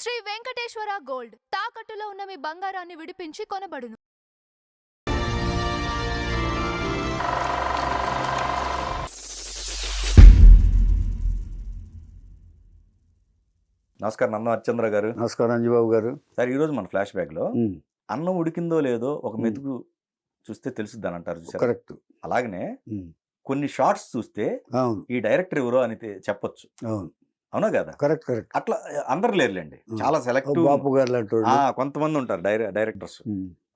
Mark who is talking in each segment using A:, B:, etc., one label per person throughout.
A: Shri Venkateswara gold తాకట్టులో ఉన్న మీ బంగారాన్ని విడిపించి కొనబడును.
B: నమస్కారం అన్నం అర్చంద్ర గారు.
C: నమస్కారం అంజబాబు గారు.
B: సార్ ఈరోజు మన ఫ్లాష్ బ్యాక్లో అన్నం ఉడికిందో లేదో ఒక మెతుకు చూస్తే తెలుసుద్ది అని అంటారు.
C: కరెక్ట్.
B: అలాగనే కొన్ని షార్ట్స్ చూస్తే ఈ డైరెక్టర్ ఎవరో అని చెప్పొచ్చు. అవునా కదా?
C: Correct correct.
B: అట్లా అందరు లేరులేండి, చాలా సెలెక్టివ్
C: బాపు గారు
B: కొంతమంది ఉంటారు డైరెక్టర్స్.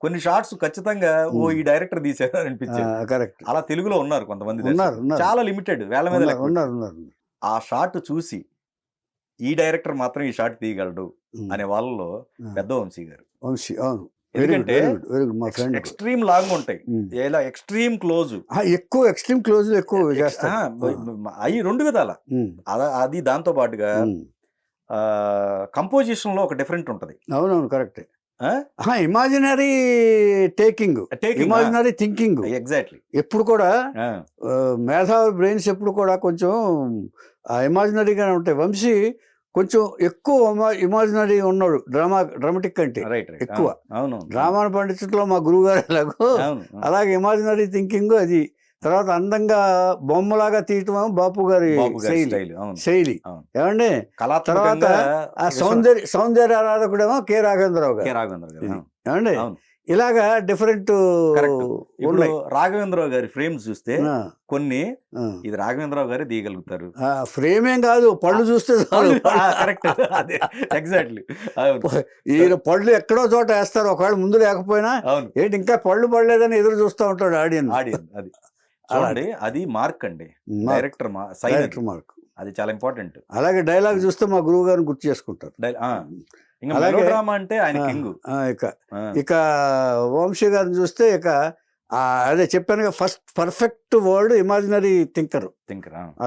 B: కొన్ని షార్ట్స్ ఖచ్చితంగా ఓ ఈ డైరెక్టర్ తీసారు అనిపించారు.
C: కరెక్ట్.
B: అలా తెలుగులో ఉన్నారు కొంతమంది,
C: ఉన్నారు.
B: చాలా లిమిటెడ్, వేల మీద లెక్క.
C: ఉన్నారు.
B: ఆ షార్ట్ చూసి ఈ డైరెక్టర్ మాత్రం ఈ షాట్ తీయగలడు అనే వాళ్ళలో పెద్ద వంశీ గారు.
C: వంశీ, అవును.
B: ఎందుకంటే ఎక్స్ట్రీమ్ లాంగ్ ఉంటాయి, ఇలా ఎక్స్ట్రీమ్ క్లోజ్,
C: ఎక్కువ ఎక్స్ట్రీమ్ క్లోజ్ ఎక్కువ చేస్తారు.
B: అవి రెండు విధాల. అది దాంతో పాటుగా కంపోజిషన్ లో ఒక డిఫరెంట్ ఉంటది.
C: అవునవును, correct. Imaginary taking, imaginary thinking.
B: Exactly.
C: ఎప్పుడు కూడా మేధావి బ్రెయిన్స్ ఎప్పుడు కూడా కొంచెం ఇమాజినరీగానే ఉంటాయి. వంశీ కొంచెం ఎక్కువ ఇమాజినరీ ఉన్నాడు, డ్రామాటిక్ కంటే ఎక్కువ. డ్రామాను పండించడంలో మా గురువు గారు ఎలాగో అలాగే ఇమాజినరీ థింకింగ్ అది. తర్వాత అందంగా బొమ్మలాగా తీయటం బాపు గారి శైలి. ఏమండి? తర్వాత ఆ సౌందర్య ఆరాధకుడేమో కె రాఘవేంద్రరావు గారు. ఏమండి? ఇలాగా డిఫరెంట్.
B: రాఘవేంద్రరావు గారి ఫ్రేమ్స్ చూస్తే కొన్ని ఇది రాఘవేంద్రరావు గారే తీయగలుగుతారు.
C: ఫ్రేమ్ ఏం కాదు, పళ్ళు చూస్తే
B: కరెక్ట్. ఎగ్జాక్ట్లీ.
C: ఈయన పళ్ళు ఎక్కడో చోట వేస్తారు, ఒకవేళ ముందు లేకపోయినా ఏంటి ఇంకా పళ్ళు పడలేదని ఎదురు చూస్తూ ఉంటాడు ఆడియన్స్.
B: అది చూడండి, అది మార్క్ అండి, డైరెక్టర్ మార్క్. అది చాలా ఇంపార్టెంట్.
C: అలాగే డైలాగ్ చూస్తే మా గురువు గారిని గుర్తు చేసుకుంటారు.
B: అంటే ఆయన కింగ్.
C: ఇక వంశీ గారిని చూస్తే ఇక అదే చెప్పాను, first perfect word imaginary thinker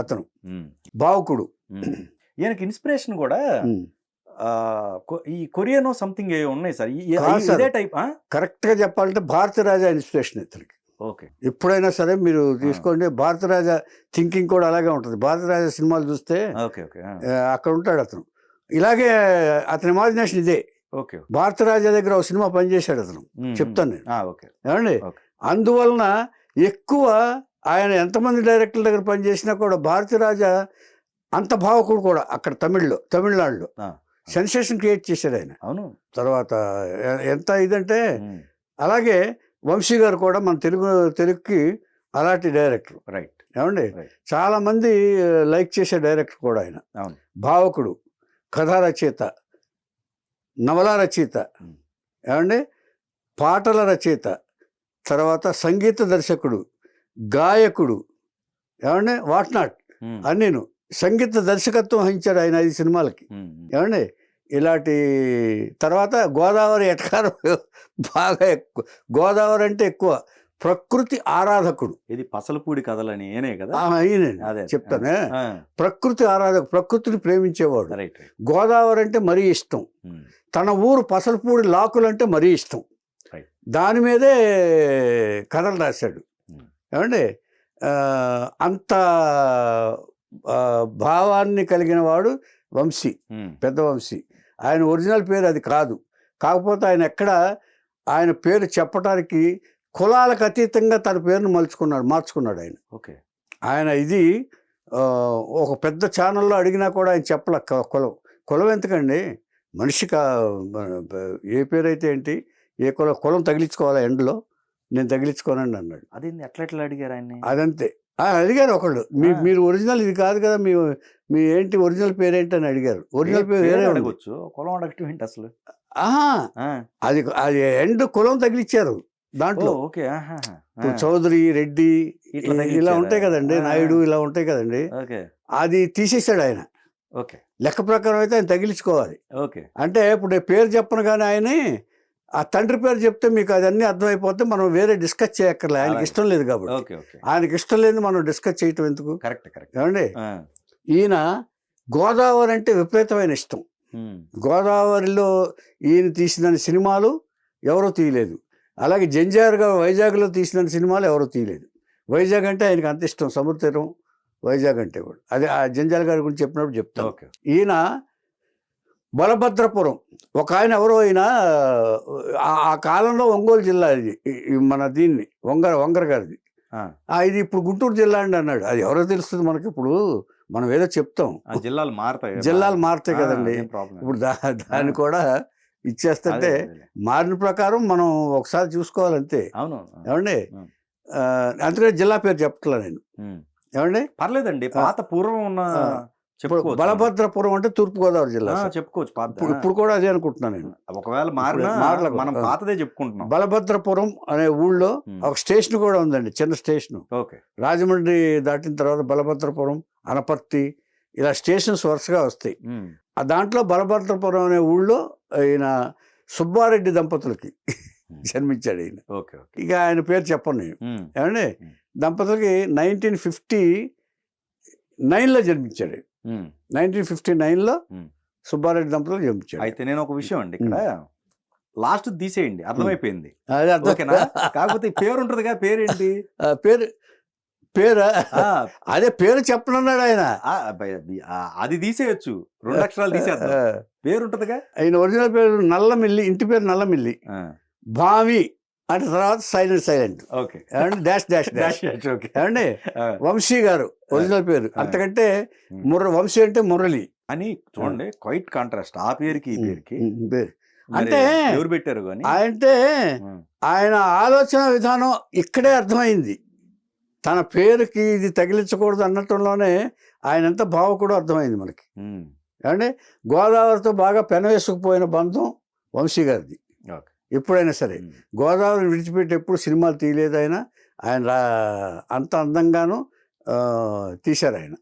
C: అతను. భావుకుడు.
B: ఈయనకి ఇన్స్పిరేషన్ కూడా ఈ కొరియన్ సంథింగ్ ఉన్నాయి సార్. ఇదే టైప్.
C: కరెక్ట్ గా చెప్పాలంటే భారతరాజా ఇన్స్పిరేషన్ ఇతనికి.
B: ఓకే.
C: ఎప్పుడైనా సరే మీరు తీసుకోండి, భారతరాజా థింకింగ్ కూడా అలాగే ఉంటుంది. భారతరాజా సినిమాలు చూస్తే అక్కడ ఉంటాడు అతను. ఇలాగే అతని ఇమాజినేషన్ ఇదే. భారతరాజా దగ్గర ఒక సినిమా పనిచేశాడు అతను, చెప్తాను నేను. ఏమండి? అందువలన ఎక్కువ ఆయన ఎంతమంది డైరెక్టర్ల దగ్గర పనిచేసినా కూడా భారతరాజా అంత భావకుడు కూడా అక్కడ తమిళనాడులో సెన్సేషన్ క్రియేట్ చేశాడు ఆయన. తర్వాత ఎంత ఇదంటే అలాగే వంశీ గారు కూడా మన తెలుగుకి అలాంటి డైరెక్టర్.
B: రైట్.
C: ఏమండి? చాలా మంది లైక్ చేసే డైరెక్టర్ కూడా ఆయన. భావకుడు, కథా రచయిత, నవల రచయిత, ఏమండి, పాటల రచయిత, తర్వాత సంగీత దర్శకుడు, గాయకుడు, ఏమండి, వాట్ నాట్ అన్నీను. సంగీత దర్శకత్వం వహించాడు ఆయన 5 సినిమాలకి. ఏమండి? ఇలాంటి తర్వాత గోదావరి ఎటకారం బాగా ఎక్కువ. గోదావరి అంటే ఎక్కువ ప్రకృతి ఆరాధకుడు.
B: ఇది పసలపూడి కథలని కదా
C: చెప్తానే. ప్రకృతి ఆరాధకు, ప్రకృతిని ప్రేమించేవాడు. గోదావరి అంటే మరీ ఇష్టం. తన ఊరు పసలపూడి లాకులంటే మరీ ఇష్టం. దాని మీదే కథలు రాశాడు. ఏమండి? అంత భావాన్ని కలిగిన వాడు వంశీ, పెద్ద వంశీ. ఆయన ఒరిజినల్ పేరు అది కాదు. కాకపోతే ఆయన ఆయన పేరు చెప్పడానికి కులాలకు అతీతంగా తన పేరును మార్చుకున్నాడు ఆయన. ఆయన ఇది ఒక పెద్ద ఛానల్లో అడిగినా కూడా ఆయన చెప్పలే కులం ఎందుకండి, మనిషికి ఏ పేరు అయితే ఏంటి, ఏ కులం తగిలించుకోవాలా ఎండ్లో, నేను తగిలించుకోనండి అన్నాడు.
B: అది ఎట్లా అడిగారు ఆయన?
C: అదంతే అడిగారు ఒకళ్ళు. మీరు ఒరిజినల్ ఇది కాదు కదా, మీ ఏంటి ఒరిజినల్ పేరేంటి అని అడిగారు. ఒరిజినల్ పేరు వేరే
B: అడగచ్చు, కులం అడగటం ఏంటి అసలు?
C: అది ఎండ్ కులం తగిలిచ్చారు దాంట్లో. చౌదరి, రెడ్డి ఇలా ఉంటాయి కదండి, నాయుడు ఇలా ఉంటాయి కదండి, అది తీసేసాడు ఆయన. లెక్క ప్రకారం అయితే ఆయన తగిలించుకోవాలి. అంటే ఇప్పుడు పేరు చెప్పను కానీ ఆయన ఆ తండ్రి పేరు చెప్తే మీకు అదన్నీ అర్థమైపోతే మనం వేరే డిస్కస్ చేయక్కర్లే. ఆయనకి ఇష్టం లేదు కాబట్టి. ఆయనకి ఇష్టం లేదు మనం డిస్కస్ చేయటం ఎందుకు? ఏమండి? ఈయన గోదావరి అంటే విపరీతమైన ఇష్టం. గోదావరిలో ఈయన తీసిన సినిమాలు ఎవరూ తీయలేదు. అలాగే జంజార్గా వైజాగ్లో తీసిన సినిమాలు ఎవరూ తీయలేదు. వైజాగ్ అంటే ఆయనకి అంత ఇష్టం, సముద్ర తీరం వైజాగ్ అంటే కూడా. అదే ఆ జంజాల్ గారి గురించి చెప్పినప్పుడు చెప్తాను. ఈయన బలభద్రపురం ఒక ఆయన ఎవరో అయినా ఆ కాలంలో ఒంగోలు జిల్లా ఇది మన దీన్ని వంగర గారిది. ఇది ఇప్పుడు గుంటూరు జిల్లా అండి అన్నాడు. అది ఎవరో తెలుస్తుంది మనకి. ఇప్పుడు మనం ఏదో చెప్తాం, జిల్లాలు మారుతాయి కదండి. ఇప్పుడు దాన్ని కూడా ఇచ్చేస్తుంటే మారిన ప్రకారం మనం ఒకసారి చూసుకోవాలంతే. ఏమండి, అందుకని జిల్లా పేరు చెప్పట్లా నేను. ఏమండి,
B: పర్లేదండి. పాత పూర్వం ఉన్న
C: బలభద్రపురం అంటే తూర్పుగోదావరి జిల్లా
B: చెప్పుకోవచ్చు.
C: ఇప్పుడు కూడా అదే అనుకుంటున్నాను నేను.
B: ఒకవేళ మనం పాతదే చెప్పుకుంటున్నాం.
C: బలభద్రపురం అనే ఊళ్ళో ఒక స్టేషన్ కూడా ఉందండి, చిన్న స్టేషన్. రాజమండ్రి దాటిన తర్వాత బలభద్రపురం, అనపర్తి ఇలా స్టేషన్స్ వరుసగా వస్తాయి. దాంట్లో బలభద్రపురం అనే ఊళ్ళో ఈయన సుబ్బారెడ్డి దంపతులకి జన్మించాడు ఈయన. ఇక ఆయన పేరు చెప్పను నేను. ఏమండి, దంపతులకి 1959లో జన్మించాడు. 1959లో సుబ్బారెడ్డి దంపతులు జన్మించాడు.
B: అయితే నేను ఒక విషయం అండి, ఇక్కడ లాస్ట్ తీసేయండి, అర్థమైపోయింది. కాకపోతే పేరు ఉంటుందిగా, పేరేంటి?
C: పేరు అదే పేరు చెప్పనన్నాడు ఆయన.
B: అది తీసేయచ్చు, 2 అక్షరాలు తీసేద్దాం. పేరు ఉంటుందిగా.
C: ఆయన ఒరిజినల్ పేరు నల్లమిల్లి, ఇంటి పేరు నల్లమిల్లి. భావి అంటే తర్వాత సైలెంట్. Dash dash dash. ఏమండి, వంశీ గారు ఒరిజినల్ పేరు. అంతకంటే వంశీ అంటే మురళి
B: అని. చూడండి, క్వైట్ కాంట్రాస్ట్ ఆ పేరుకి ఈ పేరుకి.
C: అంటే
B: ఎవరు పెట్టారు కానీ
C: అంటే ఆయన ఆలోచన విధానం ఇక్కడే అర్థమైంది. తన పేరుకి ఇది తగిలించకూడదు అన్నట్టులోనే ఆయన ఎంత భావకుడో అర్థమైంది మనకి. ఏమంటే గోదావరితో బాగా పెనవేసుకుపోయిన బంధం వంశీ గారిది. ఎప్పుడైనా సరే గోదావరిని విడిచిపెట్టి ఎప్పుడు సినిమాలు తీయలేదు ఆయన. ఆయన అంత అందంగాను తీశారు ఆయన.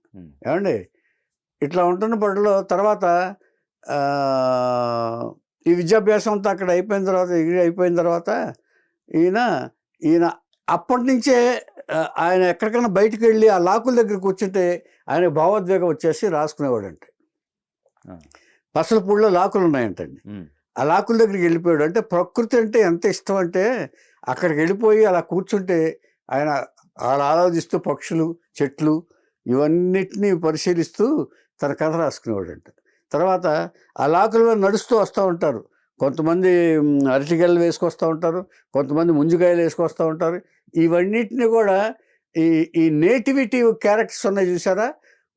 C: ఏమండి, ఇట్లా ఉంటున్న పడిలో తర్వాత ఈ విద్యాభ్యాసం అంతా అక్కడ అయిపోయిన తర్వాత, డిగ్రీ అయిపోయిన తర్వాత ఈయన అప్పటి నుంచే ఆయన ఎక్కడికైనా బయటకు వెళ్ళి ఆ లాకుల దగ్గర కూర్చుంటే ఆయన భావోద్వేగం వచ్చేసి రాసుకునేవాడంటే. పసలపూడిలో లాకులు ఉన్నాయంటండి. ఆ లాకుల దగ్గరికి వెళ్ళిపోయాడు. అంటే ప్రకృతి అంటే ఎంత ఇష్టం అంటే అక్కడికి వెళ్ళిపోయి అలా కూర్చుంటే ఆయన అలా ఆలోచిస్తూ పక్షులు, చెట్లు ఇవన్నిటినీ పరిశీలిస్తూ తన కథ రాసుకునేవాడంట. తర్వాత ఆ లాకుల మీద నడుస్తూ వస్తూ ఉంటారు. కొంతమంది అరటికాయలు వేసుకొస్తూ ఉంటారు, కొంతమంది ముంజికాయలు వేసుకొస్తూ ఉంటారు. ఇవన్నిటిని కూడా ఈ నేటివిటీ క్యారెక్టర్స్ ఉన్నాయి చూసారా,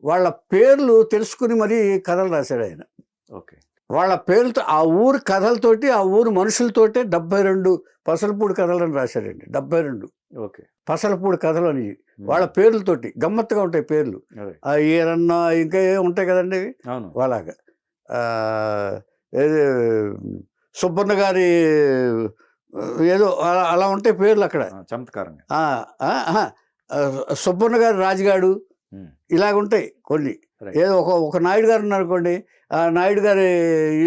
C: వాళ్ళ పేర్లు తెలుసుకుని మరీ కథలు రాశాడు ఆయన. వాళ్ళ పేర్లతో ఆ ఊరు కథలతోటి, ఆ ఊరు మనుషులతోటే 72 పసలపూడి కథలని రాశాడండి. 72 పసలపూడి కథలు అని వాళ్ళ పేర్లతోటి. గమ్మత్తుగా ఉంటాయి పేర్లు. ఈరన్నా ఇంకా ఏ ఉంటాయి కదండి వాళ్ళగా. సుబ్బన్న గారి ఏదో అలా ఉంటాయి పేర్లు అక్కడ
B: చమత్కారంగా.
C: సుబ్బన్న గారి రాజుగాడు ఇలాగుంటాయి కొన్ని. ఏదో ఒక నాయుడు గారు ఉన్నారనుకోండి, ఆ నాయుడు గారి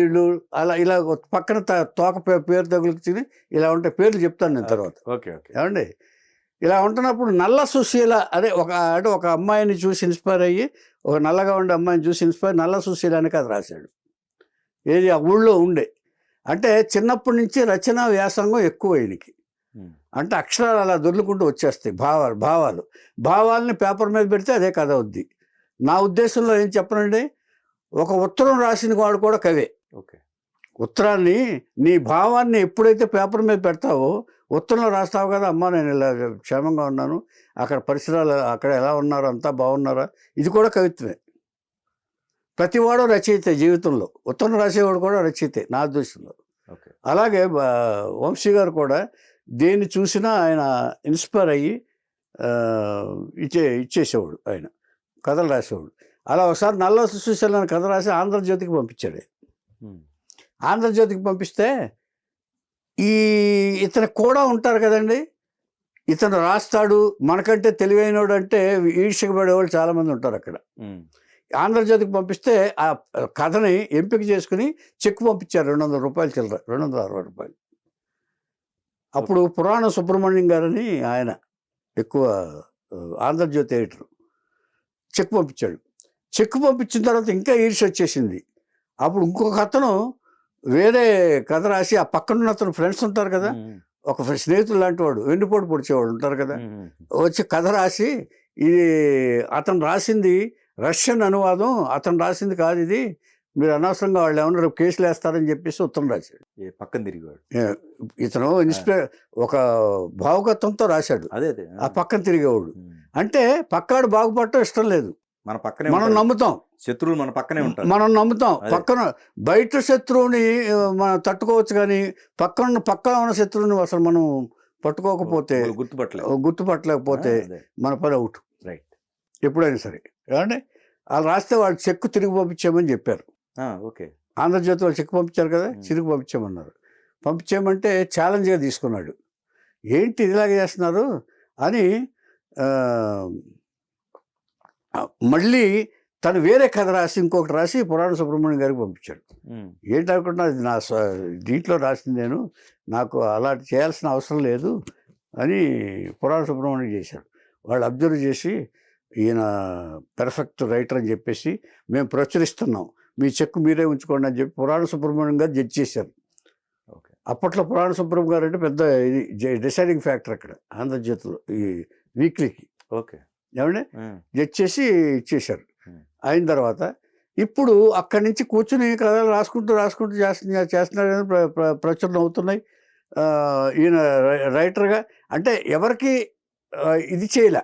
C: ఇళ్ళు అలా ఇలా పక్కన తోక పేరు తగులుకుని ఇలా ఉంటాయి పేర్లు చెప్తాను నేను తర్వాత. ఏమండి, ఇలా ఉంటున్నప్పుడు నల్ల సుశీల అదే ఒక అమ్మాయిని చూసి ఇన్స్పైర్ అయ్యి, ఒక నల్లగా ఉండే అమ్మాయిని చూసి ఇన్స్పైర్ నల్ల సుశీల అని కథ రాశాడు. ఏది ఆ ఊళ్ళో ఉండే. అంటే చిన్నప్పటి నుంచి రచన వ్యాసంగం ఎక్కువ ఈయనకి. అంటే అక్షరాలు అలా దొర్లుకుంటూ వచ్చేస్తాయి. భావాలని పేపర్ మీద పెడితే అదే కథ అవుద్ది. నా ఉద్దేశంలో ఏం చెప్పనండి, ఒక ఉత్తరం రాసిన వాడు కూడా కవే. ఉత్తరాన్ని, నీ భావాన్ని ఎప్పుడైతే పేపర్ మీద పెడతావో, ఉత్తరంలో రాస్తావు కదా, అమ్మ నేను ఇలా క్షేమంగా ఉన్నాను, అక్కడ పరిసరాలు అక్కడ ఎలా ఉన్నారు, అంతా బాగున్నారా, ఇది కూడా కవిత్వమే. ప్రతివాడు రచయితే జీవితంలో. ఉత్తరం రాసేవాడు కూడా రచయితే నా ఉద్దేశంలో. అలాగే వంశీ గారు కూడా దేన్ని చూసినా ఆయన ఇన్స్పైర్ అయ్యి ఇచ్చేసేవాడు. ఆయన కథలు రాసేవాడు. అలా ఒకసారి నల్ల సుశీల కథ రాసి ఆంధ్రజ్యోతికి పంపించాడు. ఆంధ్రజ్యోతికి పంపిస్తే ఇతను కూడా ఉంటారు కదండి, ఇతను రాస్తాడు, మనకంటే తెలివైనోడు అంటే ఈర్ష్యకు పడేవాళ్ళు చాలామంది ఉంటారు అక్కడ. ఆంధ్రజ్యోతికి పంపిస్తే ఆ కథని ఎంపిక చేసుకుని చెక్ పంపించారు, 200 రూపాయలు చిల్లర, 260 రూపాయలు. అప్పుడు పురాణ సుబ్రహ్మణ్యం గారని ఆయన ఎక్కువ ఆంధ్రజ్యోతి ఎడిటర్. చెక్ పంపించాడు. చెక్ పంపించిన తర్వాత ఇంకా ఈర్ష్య వచ్చేసింది. అప్పుడు ఇంకొక అతను వేరే కథ రాసి, ఆ పక్కన అతను ఫ్రెండ్స్ ఉంటారు కదా, ఒక స్నేహితులు లాంటి వాడు, వెన్నుపోటు పొడిచేవాడు ఉంటారు కదా, వచ్చి కథ రాసి, ఇది అతను రాసింది రష్యన్ అనువాదం, అతను రాసింది కాదు, ఇది మీరు అనవసరంగా వాళ్ళు ఏమన్నా రేపు కేసులు వేస్తారని చెప్పేసి ఉత్తరం రాశాడు.
B: పక్కన తిరిగాడు
C: ఇతను ఒక భావుకత్వంతో రాశాడు.
B: అదే అదే
C: ఆ పక్కన తిరిగేవాడు అంటే పక్కాడు బాగుపడటం ఇష్టం లేదు.
B: మన పక్కనే
C: మనం నమ్ముతాం,
B: శత్రువులు మన పక్కనే ఉంటారు,
C: మనం నమ్ముతాం. పక్కన బయట శత్రువుని మనం తట్టుకోవచ్చు, కానీ పక్కన ఉన్న శత్రువుని అసలు మనం పట్టుకోకపోతే, గుర్తుపట్టలేకపోతే మన పని అవుట్.
B: రైట్.
C: ఎప్పుడైనా సరే ఏమంటే వాళ్ళు రాస్తే వాళ్ళు చెక్కు తిరిగి పంపించామని చెప్పారు.
B: ఓకే.
C: ఆంధ్రజ్యోతి వాళ్ళు చెక్కు పంపించారు కదా, తిరిగి పంపించామన్నారు. పంపించామంటే ఛాలెంజ్గా తీసుకున్నాడు. ఏంటి ఇలాగే చేస్తున్నారు అని మళ్ళీ తను వేరే కథ రాసి ఇంకొకటి రాసి పురాణ సుబ్రహ్మణ్యం గారికి పంపించాడు. ఏంటి అనుకుంటున్నా, అది నా దీంట్లో రాసింది, నేను నాకు అలాంటి చేయాల్సిన అవసరం లేదు అని పురాణ సుబ్రహ్మణ్యం చేశాడు. వాళ్ళు అబ్జర్వ్ చేసి ఈయన పెర్ఫెక్ట్ రైటర్ అని చెప్పేసి మేము ప్రచురిస్తున్నాం, మీ చెక్కు మీరే ఉంచుకోండి అని చెప్పి పురాణ సుబ్రహ్మణ్యం గారు జడ్జి చేశారు. అప్పట్లో పురాణ సుబ్రహ్మణ్యం గారు అంటే పెద్ద ఇది డిసైడింగ్ ఫ్యాక్టర్ అక్కడ ఆంధ్రజ్యోతిలో ఈ వీక్లీకి.
B: ఓకే.
C: ఏమంటే జడ్జి చేసి ఇచ్చేశారు. అయిన తర్వాత ఇప్పుడు అక్కడి నుంచి కూర్చుని కథలు రాసుకుంటూ చేస్తున్నారు, ప్రచురణ అవుతున్నాయి. ఈయన రైటర్గా అంటే ఎవరికి ఇది చేయలే.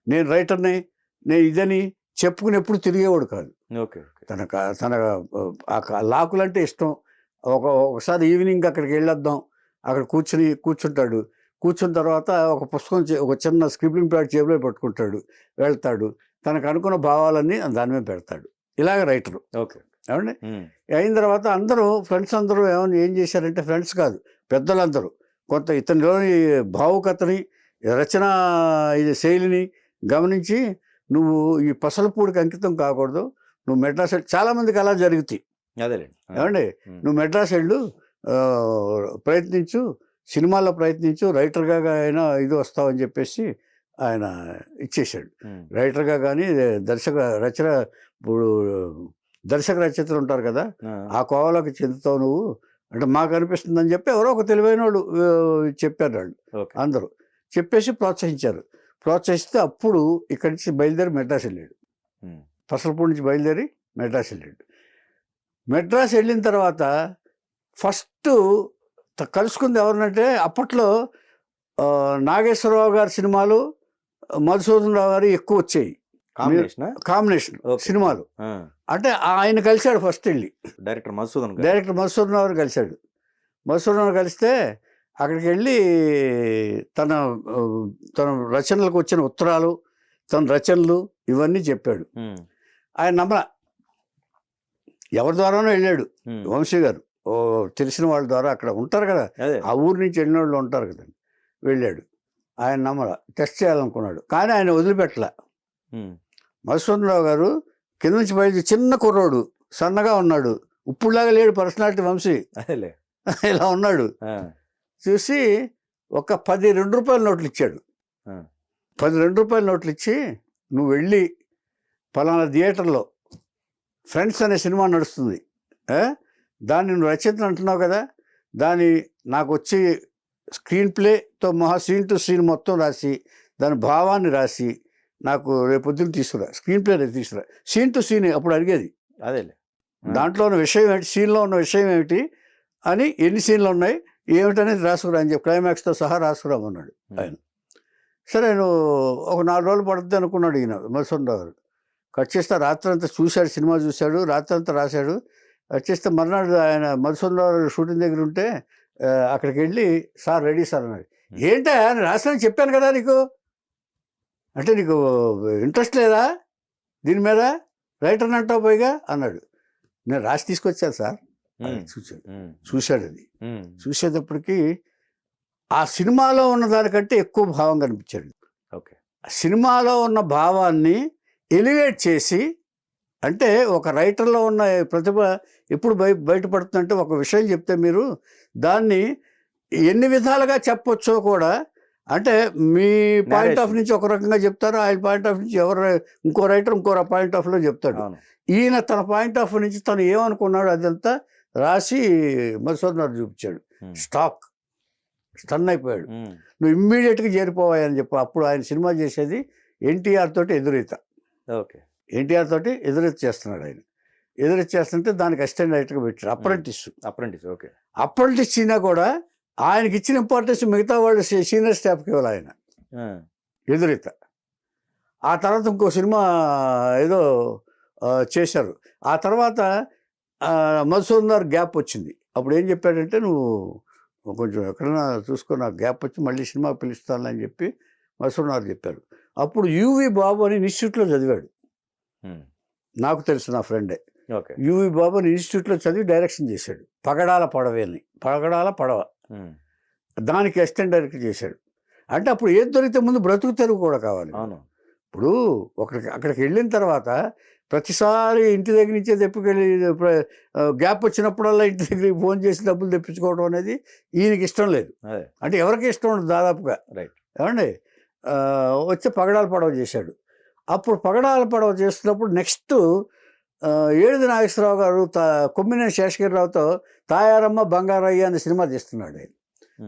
C: నేను రైటర్ని, నేను ఇదని చెప్పుకుని ఎప్పుడు తిరిగేవాడు కాదు. తన లాకులంటే ఇష్టం. ఒకసారి ఈవినింగ్ అక్కడికి వెళ్ళొద్దాం, అక్కడ కూర్చుంటాడు. కూర్చున్న తర్వాత ఒక పుస్తకం, ఒక చిన్న స్క్రిప్టింగ్ ప్యాడ్ జేబులో పట్టుకుంటాడు, వెళ్తాడు, తనకు అనుకున్న భావాలన్నీ దాని మీద పెడతాడు. ఇలాగ రైటరు.
B: ఓకే.
C: ఏమండి అయిన తర్వాత అందరూ ఫ్రెండ్స్ అందరూ ఏం చేశారంటే, ఫ్రెండ్స్ కాదు పెద్దలందరూ కొంత ఇతనిలోని భావుకతని, రచన శైలిని గమనించి, నువ్వు ఈ పసలపూడికి అంకితం కాకూడదు, నువ్వు మెడ్రాస్ చాలామందికి అలా జరుగుతాయి. ఏమండి నువ్వు మెడ్రాస్ వెళ్ళు, ప్రయత్నించు, సినిమాల్లో ప్రయత్నించు, రైటర్గా అయినా ఇది వస్తావని చెప్పేసి ఆయన ఇచ్చేసాడు. రైటర్గా కానీ ఇప్పుడు దర్శక రచయితలు ఉంటారు కదా, ఆ కోవలోకి చెందుతావు నువ్వు అంటే మాకు అనిపిస్తుంది అని చెప్పి ఎవరో ఒక తెలివైన వాళ్ళు చెప్పారు. వాళ్ళు అందరూ చెప్పేసి ప్రోత్సహిస్తే అప్పుడు ఇక్కడి నుంచి బయలుదేరి మెడ్రాస్ వెళ్ళాడు. పసలపూడి నుంచి బయలుదేరి మెడ్రాస్ వెళ్ళాడు. మెడ్రాస్ వెళ్ళిన తర్వాత ఫస్ట్ కలుసుకుంది ఎవరినంటే, అప్పట్లో నాగేశ్వరరావు గారి సినిమాలు, మధుసూదన్ రావు గారు ఎక్కువ వచ్చాయి కాంబినేషన్ సినిమాలు. అంటే ఆయన కలిశాడు ఫస్ట్ వెళ్ళి, డైరెక్టర్ మధుసూదన్ రావు కలిశాడు. మధుసూదన్ రావు కలిస్తే అక్కడికి వెళ్ళి తన రచనలకు వచ్చిన ఉత్తరాలు, తన రచనలు ఇవన్నీ చెప్పాడు. ఆయన నమ్మల, ఎవరి ద్వారానో వెళ్ళాడు. వంశీ గారు తెలిసిన వాళ్ళ ద్వారా అక్కడ ఉంటారు కదా, ఆ ఊరి నుంచి వెళ్ళిన వాళ్ళు ఉంటారు కదండి, వెళ్ళాడు. ఆయన నమ్మల, టెస్ట్ చేయాలనుకున్నాడు, కానీ ఆయన వదిలిపెట్టలే. మధుసూదన్ రావు గారు కింద నుంచి బయట చిన్న కుర్రోడు, సన్నగా ఉన్నాడు, ఇప్పుడులాగా లేడు పర్సనాలిటీ వంశీ, ఇలా ఉన్నాడు. చూసి ఒక 10 2 నోట్లు ఇచ్చాడు. 10 2 నోట్లు ఇచ్చి, నువ్వు వెళ్ళి పలానా థియేటర్లో ఫ్రెండ్స్ అనే సినిమా నడుస్తుంది, దాన్ని నువ్వు రచయిత అంటున్నావు కదా, దాన్ని నాకు వచ్చి స్క్రీన్ ప్లేతో సీన్ టు సీన్ మొత్తం రాసి, దాని భావాన్ని రాసి నాకు రేపొద్దున తీసుకురా, స్క్రీన్ ప్లే తీసుకురా. సీన్ టు సీన్ అప్పుడు అడిగేది, దాంట్లో ఉన్న విషయం ఏంటి, సీన్లో ఉన్న విషయం ఏమిటి అని, ఎన్ని సీన్లు ఉన్నాయి ఏమిటనేది రాసుకురా అని చెప్పి క్లైమాక్స్తో సహా రాసుకురామన్నాడు ఆయన. సరే నువ్వు ఒక 4 రోజులు పడుతుంది అనుకున్నాడు ఈయన మధుసూదన్ రావు గారు. కట్ చేస్తే రాత్రంతా చూశాడు, సినిమా చూశాడు, రాత్రంతా రాశాడు. వచ్చేస్తే మర్నాడు ఆయన మధుసూదన్ రావు షూటింగ్ దగ్గర ఉంటే అక్కడికి వెళ్ళి, సార్ రెడీ సార్ అన్నాడు. ఏంటా రాసిన చెప్పాను కదా నీకు, అంటే నీకు ఇంట్రెస్ట్ లేదా దీని మీద, రైటర్ని అంటావు పోయిగా అన్నాడు. నేను రాసి తీసుకొచ్చాను సార్. చూశాడు అది. చూసేటప్పటికి ఆ సినిమాలో ఉన్న దానికంటే ఎక్కువ భావం కనిపించాడు. సినిమాలో ఉన్న భావాన్ని ఎలివేట్ చేసి, అంటే ఒక రైటర్లో ఉన్న ప్రతిభ ఎప్పుడు బయటపడుతుందంటే, ఒక విషయం చెప్తే మీరు దాన్ని ఎన్ని విధాలుగా చెప్పొచ్చో కూడా, అంటే మీ పాయింట్ ఆఫ్ నుంచి ఒక రకంగా చెప్తారు, ఆయన పాయింట్ ఆఫ్ నుంచి ఇంకో రైటర్ ఇంకో పాయింట్ ఆఫ్లో చెప్తాడు. ఈయన తన పాయింట్ ఆఫ్ నుంచి తను ఏమనుకున్నాడు అదంతా రాసి మధుసూదన్ రావు చూపించాడు. స్టన్ అయిపోయాడు. నువ్వు ఇమ్మీడియట్గా చేరిపోవాయని చెప్పి. అప్పుడు ఆయన సినిమా చేసేది ఎన్టీఆర్ తోటి ఎదురీత. ఎన్టీఆర్ తోటి ఎదురొచ్చేస్తున్నాడు ఆయన. ఎదురొచ్చేస్తుంటే దానికి అసిస్టెంట్ డైరెక్టర్గా పెట్టాడు.
B: అప్రెంటిస్. ఓకే.
C: అప్రెంటిస్ అయినా కూడా ఆయనకి ఇచ్చిన ఇంపార్టెన్స్ మిగతా వాళ్ళు సీనియర్ స్టాఫ్కి ఇవ్వాలి ఆయన ఎదురీత. ఆ తర్వాత ఇంకో సినిమా ఏదో చేశారు. ఆ తర్వాత మధుసూదన్ గ్యాప్ వచ్చింది. అప్పుడు ఏం చెప్పాడంటే, నువ్వు కొంచెం ఎక్కడైనా చూసుకొని నాకు గ్యాప్ వచ్చి మళ్ళీ సినిమా పిలుస్తాను అని చెప్పి మధుసూదన్ చెప్పారు. అప్పుడు యువి బాబు అని ఇన్స్టిట్యూట్లో చదివాడు. నాకు తెలుసు, నా ఫ్రెండే. యువి బాబు అని ఇన్స్టిట్యూట్లో చదివి డైరెక్షన్ చేశాడు. పగడాల పడవ దానికి అసిస్టెంట్ డైరెక్టర్ చేశాడు. అంటే అప్పుడు ఏది దొరికితే ముందు బ్రతుకు తెరువు కూడా కావాలి. ఇప్పుడు అక్కడికి వెళ్ళిన తర్వాత ప్రతిసారి ఇంటి దగ్గర నుంచే తెప్పుకెళ్ళి గ్యాప్ వచ్చినప్పుడల్లా ఇంటి దగ్గరికి ఫోన్ చేసి డబ్బులు తెప్పించుకోవడం అనేది ఈయనకి ఇష్టం లేదు. అంటే ఎవరికి ఇష్టం ఉండదు దాదాపుగా. ఏమండి, వచ్చి పగడాల పడవ చేశాడు. అప్పుడు పగడాల పడవ చేస్తున్నప్పుడు నెక్స్ట్ ఏడిది నాగేశ్వరరావు గారు కొమ్మినేని శేషగిరిరావుతో తాయారమ్మ బంగారయ్య అనే సినిమా తీస్తున్నాడు ఆయన.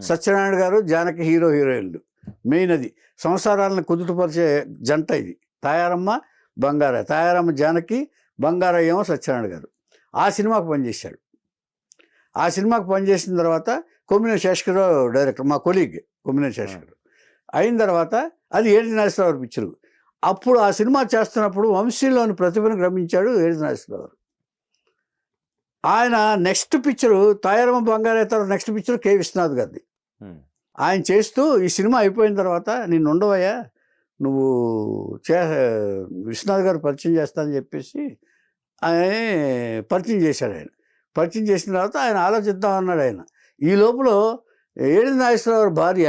C: సత్యనారాయణ గారు, జానకి హీరోయిన్లు. మెయిన్ అది సంసారాలను కుదుటపరిచే జంట ఇది. తాయారమ్మ జానకి, బంగారయ్య ఏమో సత్యనారాయణ గారు. ఆ సినిమాకు పనిచేశాడు. ఆ సినిమాకు పనిచేసిన తర్వాత కొమ్మినేని శేషగిరిరావు డైరెక్టర్, మా కొలీగ్ కొమ్మినేని శేషగిరిరావు అయిన తర్వాత అది ఏడిది నాగేశ్వరరావు గారు పిక్చరు. అప్పుడు ఆ సినిమా చేస్తున్నప్పుడు వంశీలోని ప్రతిభను గ్రమించాడు ఏడిది నాగేశ్వరరావు గారు. ఆయన నెక్స్ట్ పిక్చరు తాయారమ్మ బంగారయ్య తర్వాత నెక్స్ట్ పిక్చర్ కె. విశ్వనాథ్ గారిది. ఆయన చేస్తూ ఈ సినిమా అయిపోయిన తర్వాత నిన్ను ఉండవయ్యా, నువ్వు విశ్వనాథ్ గారు పరిచయం చేస్తానని చెప్పేసి ఆయన పరిచయం చేశాడు. పరిచయం చేసిన తర్వాత ఆయన ఆలోచిద్దామన్నాడు. ఆయన ఈ లోపల ఏడిది నాగేశ్వరరావు గారి భార్య,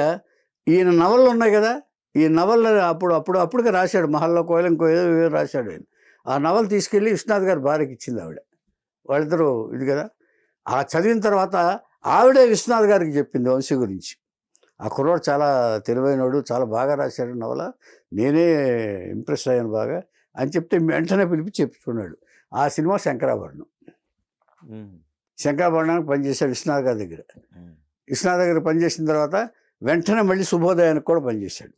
C: ఈయన నవళ్ళు ఉన్నాయి కదా, ఈ నవల్ అప్పుడుగా రాశాడు. మహల్లో కోయలం ఏదో రాశాడు ఆయన. ఆ నవల్ తీసుకెళ్ళి విశ్వనాథ్ గారి భార్యకి ఇచ్చింది ఆవిడ. వాళ్ళిద్దరూ ఇది కదా. ఆ చదివిన తర్వాత ఆవిడే విశ్వనాథ్ గారికి చెప్పింది వంశీ గురించి. ఆ కుర్రాడు చాలా తెలివైనడు, చాలా బాగా రాశాడు నవల, నేనే ఇంప్రెస్ అయ్యాను బాగా అని చెప్తే వెంటనే పిలిపి చెప్పుకున్నాడు. ఆ సినిమా శంకరాభరణానికి పనిచేశాడు విశ్వనాథ్ గారి దగ్గర. విశ్వనాథ్ దగ్గర పనిచేసిన తర్వాత వెంటనే మళ్ళీ శుభోదయానికి కూడా పనిచేశాడు.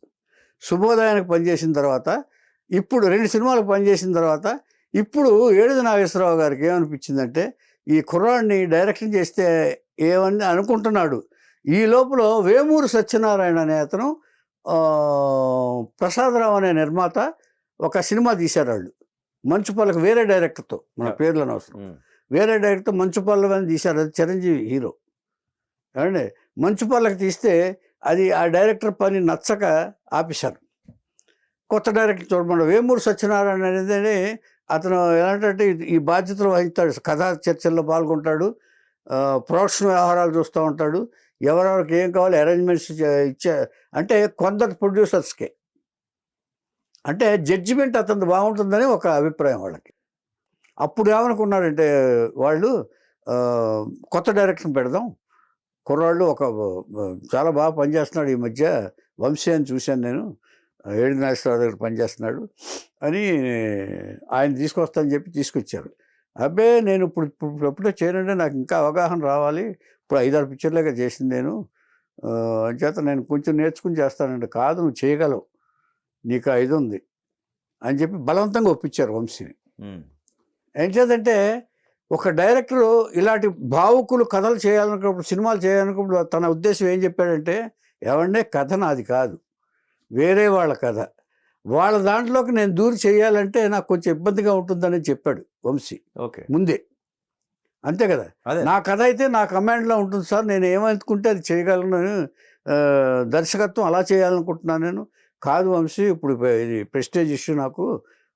C: శుభోదయానికి పనిచేసిన తర్వాత ఇప్పుడు 2 సినిమాలకు పనిచేసిన తర్వాత ఇప్పుడు ఏడిది నాగేశ్వరరావు గారికి ఏమనిపించిందంటే, ఈ కుర్రాడిని డైరెక్షన్ చేస్తే ఏమని అనుకుంటున్నాడు. ఈ లోపల వేమూరు సత్యనారాయణ అనే అతను, ప్రసాదరావు అనే నిర్మాత ఒక సినిమా తీశారు. వాళ్ళు మంచు పల్లకి వేరే డైరెక్టర్తో, మన పేర్లు అనవసరం, వేరే డైరెక్టర్ మంచు పల్లవి అని తీశారు. అది చిరంజీవి హీరో. ఏమండి, మంచు పల్లకి తీస్తే అది ఆ డైరెక్టర్ పని నచ్చక ఆపేశారు. కొత్త డైరెక్టర్ చూడమన్నాడు. వేమూరు సత్యనారాయణ అనేది అతను ఎలాంటి ఈ బాధ్యతలు వహిస్తాడు, కథా చర్చల్లో పాల్గొంటాడు, ప్రొడక్షన్ వ్యవహారాలు చూస్తూ ఉంటాడు, ఎవరెవరికి ఏం కావాలి అరేంజ్మెంట్స్ ఇచ్చే, అంటే కొందరు ప్రొడ్యూసర్స్కే అంటే జడ్జిమెంట్ అతను బాగుంటుందని ఒక అభిప్రాయం వాళ్ళకి. అప్పుడు ఏమనుకున్నారంటే వాళ్ళు, కొత్త డైరెక్షన్ పెడదాం, కుర్రాళ్ళు చాలా బాగా పనిచేస్తున్నాడు ఈ మధ్య, వంశీ అని చూశాను నేను, ఏడిది నాగేశ్వరరావు దగ్గర పనిచేస్తున్నాడు అని ఆయన తీసుకొస్తానని చెప్పి తీసుకొచ్చారు. అబ్బే నేను ఎప్పుడో చేయనంటే నాకు ఇంకా అవగాహన రావాలి, ఇప్పుడు 5-6 పిక్చర్లుగా చేసింది నేను, అంచేత నేను కొంచెం నేర్చుకుని చేస్తానంటే, కాదు నువ్వు చేయగలవు, నీకు ఇది ఉంది అని చెప్పి బలవంతంగా ఒప్పించారు వంశీని. ఏం చేద్దంటే, ఒక డైరెక్టరు ఇలాంటి భావుకులు కథలు చేయాలనుకున్నప్పుడు, సినిమాలు చేయాలనుకున్నప్పుడు తన ఉద్దేశం ఏం చెప్పాడంటే, ఏమంటే కథ నాది కాదు, వేరే వాళ్ళ కథ, వాళ్ళ దాంట్లోకి నేను దూరి చేయాలంటే నాకు కొంచెం ఇబ్బందిగా ఉంటుందని చెప్పాడు వంశీ ముందే. అంతే కదా, నా కథ అయితే నా కమాండ్లో ఉంటుంది సార్, నేను ఏమనుకుంటే అది చేయగలను, దర్శకత్వం అలా చేయాలనుకుంటున్నాను నేను, కాదు వంశీ ఇప్పుడు ఇది ప్రెస్టేజ్ ఇష్యూ నాకు,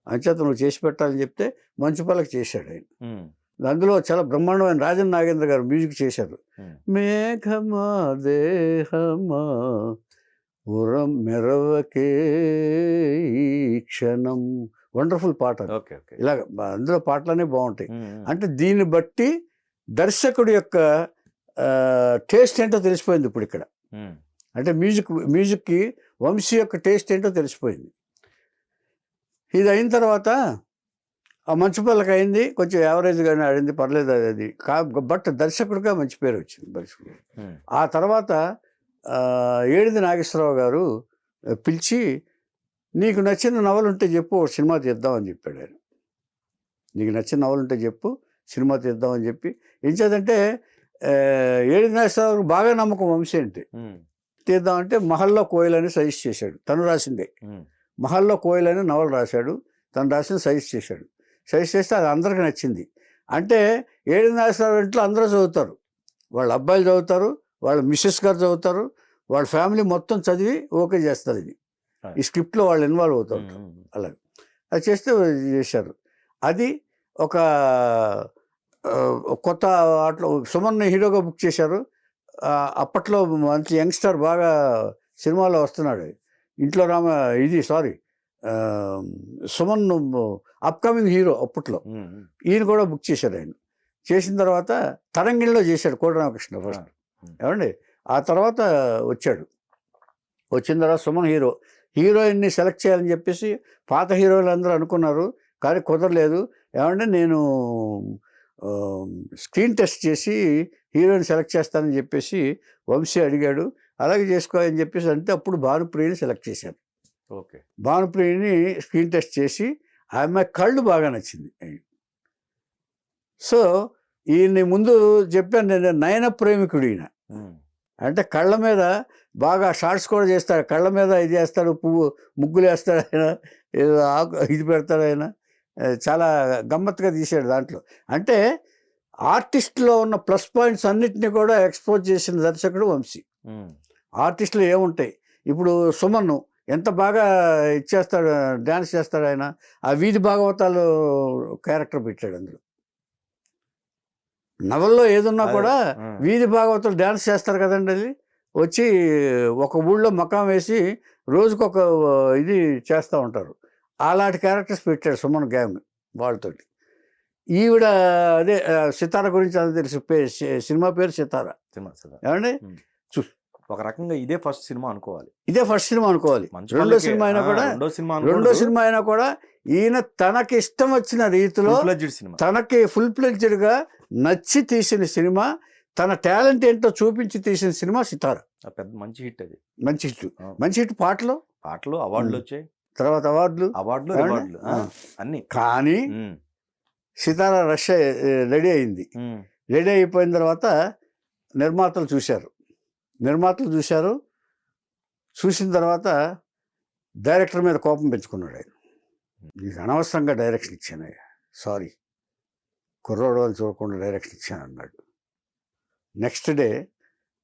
C: అంచేత నువ్వు చేసి పెట్టాలని చెప్తే మంచు పల్లకి చేశాడు ఆయన. అందులో చాలా బ్రహ్మాండమైన రాజన్ నాగేంద్ర గారు మ్యూజిక్ చేశారు. మేఘమా దేహమా ఉరం మెరవకే క్షణం, వండర్ఫుల్ పాట. ఇలా అందులో పాటలనే బాగుంటాయి. అంటే దీన్ని బట్టి దర్శకుడి యొక్క టేస్ట్ ఏంటో తెలిసిపోయింది ఇప్పుడు ఇక్కడ. అంటే మ్యూజిక్కి వంశీ యొక్క టేస్ట్ ఏంటో తెలిసిపోయింది. ఇది అయిన తర్వాత ఆ మంచు పల్లకి అయింది, కొంచెం యావరేజ్గానే ఆడింది, పర్లేదు అది. బట్ దర్శకుడిగా మంచి పేరు వచ్చింది దర్శకుడు. ఆ తర్వాత ఏడిది నాగేశ్వరరావు గారు పిలిచి, నీకు నచ్చిన నవలు ఉంటే చెప్పు, ఒక సినిమా తీద్దామని చెప్పాడు ఆయన. నీకు నచ్చిన నవలు ఉంటే చెప్పు, సినిమా తీద్దామని చెప్పి. ఏం చేద్దంటే ఏడి నాగేశ్వరరావు బాగా నమ్మకం వంశీ అంటే. తీద్దామంటే మహల్లో కోయిల్ అని సజెస్ట్ చేశాడు, తను రాసిందే. మహల్లో కోయిల్ అని నవల రాశాడు, తను రాసింది సజెస్ట్ చేశాడు. సజెస్ట్ చేస్తే అది అందరికి నచ్చింది. అంటే ఏడి నాగేశ్వరరావు ఇంట్లో అందరూ చదువుతారు, వాళ్ళ అబ్బాయిలు చదువుతారు, వాళ్ళ మిస్సెస్ గారు చదువుతారు, వాళ్ళ ఫ్యామిలీ మొత్తం చదివి ఓకే చేస్తారు. ఇది ఈ స్క్రిప్ట్లో వాళ్ళు ఇన్వాల్వ్ అవుతారు. అలాగే అది చేస్తే చేశారు. అది ఒక కొత్త ఆటలో సుమన్ హీరోగా బుక్ చేశారు. అప్పట్లో మంచి యంగ్స్టర్ బాగా సినిమాలో వస్తున్నాడు. ఇంట్లో రామ ఇది సుమన్ అప్కమింగ్ హీరో అప్పట్లో. ఈయన కూడా బుక్ చేశారు. ఆయన చేసిన తర్వాత తరంగిణిలో చేశాడు కోడి రామకృష్ణ ఫస్ట్. ఏమండి ఆ తర్వాత వచ్చాడు. వచ్చిన తర్వాత సుమన్ హీరోయిన్ని సెలెక్ట్ చేయాలని చెప్పేసి పాత హీరోలు అందరూ అనుకున్నారు, కానీ కుదరలేదు. ఏమంటే నేను స్క్రీన్ టెస్ట్ చేసి హీరోయిన్ సెలెక్ట్ చేస్తానని చెప్పేసి వంశీ అడిగాడు. అలాగే చేసుకోవాలని చెప్పేసి అంటే అప్పుడు భానుప్రియని సెలెక్ట్ చేశారు.
B: ఓకే,
C: భానుప్రియని స్క్రీన్ టెస్ట్ చేసి ఆమె కళ్ళు బాగా నచ్చింది. సో ఈయన్ని ముందు చెప్పాను నేను, నయన ప్రేమికుడు ఈయన. అంటే కళ్ళ మీద బాగా షార్ట్స్ కూడా చేస్తాడు, కళ్ళ మీద ఇది చేస్తాడు, ముగ్గులు వేస్తాడు ఆయన, ఏదో ఇది పెడతాడు ఆయన. చాలా గమ్మత్తుగా తీసాడు దాంట్లో. అంటే ఆర్టిస్ట్లో ఉన్న ప్లస్ పాయింట్స్ అన్నిటినీ కూడా ఎక్స్పోజ్ చేసిన దర్శకుడు వంశీ. ఆర్టిస్టులు ఏముంటాయి, ఇప్పుడు సుమన్ ఎంత బాగా ఇచ్చేస్తాడు, డ్యాన్స్ చేస్తాడు ఆయన. ఆ వీధి భాగవతాలు క్యారెక్టర్ పెట్టాడు అందులో. నవల్లో ఏదున్నా కూడా వీధి భాగవతాలు డ్యాన్స్ చేస్తారు కదండి. అది వచ్చి ఒక ఊళ్ళో మకాం వేసి రోజుకొక ఇది చేస్తూ ఉంటారు. అలాంటి క్యారెక్టర్స్ పెట్టాడు సుమన్ గ్యాంగ్ వాళ్ళతోటి. ఈవిడ అదే సితార గురించి అది తెలుసు, సినిమా పేరు సితార. ఏమండి
B: ఒక రకంగా ఇదే ఫస్ట్ సినిమా అనుకోవాలి.
C: ఇదే ఫస్ట్ సినిమా అనుకోవాలి. రెండో సినిమా అయినా కూడా ఈయన తనకి ఇష్టం వచ్చిన రీతిలో తనకి ఫుల్ ఫ్లెడ్జ్డ్గా నచ్చి తీసిన సినిమా, తన టాలెంట్ ఏంటో చూపించి తీసిన సినిమా సితార.
B: పెద్ద మంచి హిట్. అది
C: మంచి హిట్. పాటలు
B: అవార్డులు వచ్చాయి,
C: తర్వాత అవార్డులు
B: అన్ని. కానీ
C: సితార రష్ రెడీ అయింది. రెడీ అయిపోయిన తర్వాత నిర్మాతలు చూశారు. చూసిన తర్వాత డైరెక్టర్ మీద కోపం పెంచుకున్నాడు ఆయన. నీకు అనవసరంగా డైరెక్షన్ ఇచ్చాను, సారీ, కుర్రోడు అని చూడకుండా డైరెక్షన్ ఇచ్చాను అన్నాడు. నెక్స్ట్ డే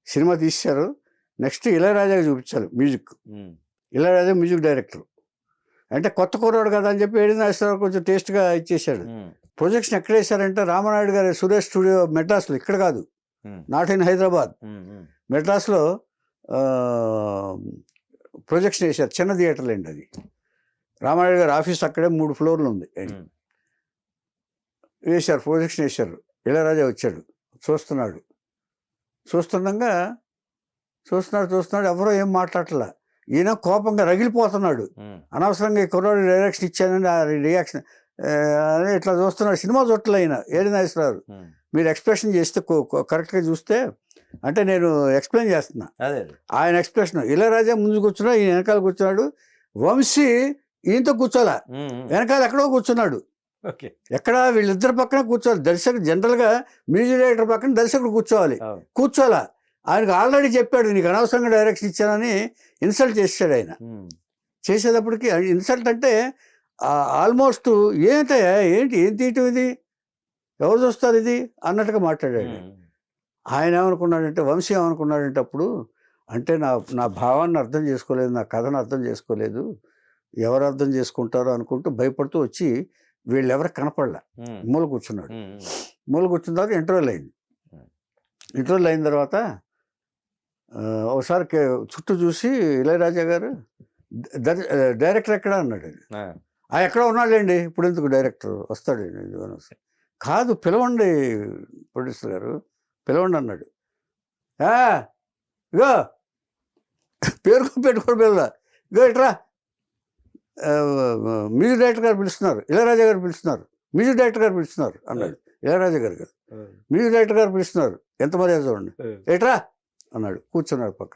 C: సినిమా తీశారు. నెక్స్ట్ ఇళయరాజాకి చూపించాలి మ్యూజిక్. Ilaiyaraaja music director. అంటే కొత్త కుర్రోడు కదా అని చెప్పి ఏడి నాగేశ్వరరావు కొంచెం టేస్ట్గా ఇచ్చేశాడు. ప్రొజెక్షన్ ఎక్కడ వేశారంటే రామనాయుడు గారి సురేష్ స్టూడియో మెడ్రాస్లో, ఇక్కడ కాదు, నాట్ ఇన్ హైదరాబాద్, మెడ్రాస్లో ప్రొజెక్షన్ వేశారు. చిన్న థియేటర్లు అండి అది. రామనాయుడు గారి ఆఫీస్ అక్కడే 3 ఫ్లోర్లు ఉంది. వేశారు, ప్రొజెక్షన్ వేశారు. ఇళయరాజా వచ్చాడు, చూస్తున్నాడు. ఎవరో ఏం మాట్లాడట్లా. ఈయన కోపంగా రగిలిపోతున్నాడు. అనవసరంగా ఈ కుర్రాడు డైరెక్షన్ ఇచ్చానని ఆ రియాక్షన్ అని ఇట్లా చూస్తున్నాడు. సినిమా చూడలే ఆయన ఏడి నాగేశ్వరరావు. మీరు ఎక్స్ప్రెషన్ చేస్తే కరెక్ట్గా చూస్తే, అంటే నేను ఎక్స్ప్లెయిన్ చేస్తున్నా, ఆయన ఎక్స్ప్రెషన్. ఇళయరాజా ముందు కూర్చున్నాడు, ఈయన వెనకాల కూర్చున్నాడు. వంశీ ఈయనతో కూర్చోాలా, వెనకాల ఎక్కడో కూర్చున్నాడు. ఎక్కడ వీళ్ళిద్దరి పక్కన కూర్చోవాలి. దర్శకుడు జనరల్గా మ్యూజిక్ డైరెక్టర్ పక్కన దర్శకుడు కూర్చోవాలా. ఆయనకు ఆల్రెడీ చెప్పాడు, నీకు అనవసరంగా డైరెక్షన్ ఇచ్చానని ఇన్సల్ట్ చేశాడు ఆయన. చేసేటప్పటికి ఇన్సల్ట్ అంటే ఆల్మోస్ట్ ఏంటి ఏం తీయటం ఇది, ఎవరు చూస్తారు ఇది అన్నట్టుగా మాట్లాడాడు. ఆయన ఏమనుకున్నాడంటే, వంశీ ఏమనుకున్నాడంటే అప్పుడు, అంటే నా భావాన్ని అర్థం చేసుకోలేదు, నా కథను అర్థం చేసుకోలేదు, ఎవరు అర్థం చేసుకుంటారో అనుకుంటూ భయపడుతూ వచ్చి వీళ్ళెవరికి కనపడలే, మూల కూర్చున్నాడు. మూల కూర్చున్న తర్వాత ఇంటర్వ్యూలు అయిన తర్వాత ఒకసారి చుట్టూ చూసి ఇళయరాజా గారు, డైరెక్టర్ ఎక్కడ అన్నాడు. ఎక్కడ ఉన్నాడండి, ఇప్పుడు ఎందుకు డైరెక్టర్ వస్తాడండి, కాదు పిలవండి ప్రొడ్యూసర్ గారు, పిలవండి అన్నాడు. ఇగో పెట్టుకోని పిల్ల, ఇగో ఇట్రా, మ్యూజిక్ డైరెక్టర్ గారు పిలుస్తున్నారు, ఇళయరాజా గారు పిలుస్తున్నారు, మ్యూజిక్ డైరెక్టర్ గారు పిలుస్తున్నారు అన్నాడు. ఇళయరాజా గారు మ్యూజిక్ డైరెక్టర్ గారు పిలుస్తున్నారు, ఎంత మర్యాద చూడండి, ఎట్రా అన్నాడు. కూర్చున్నాడు పక్కన.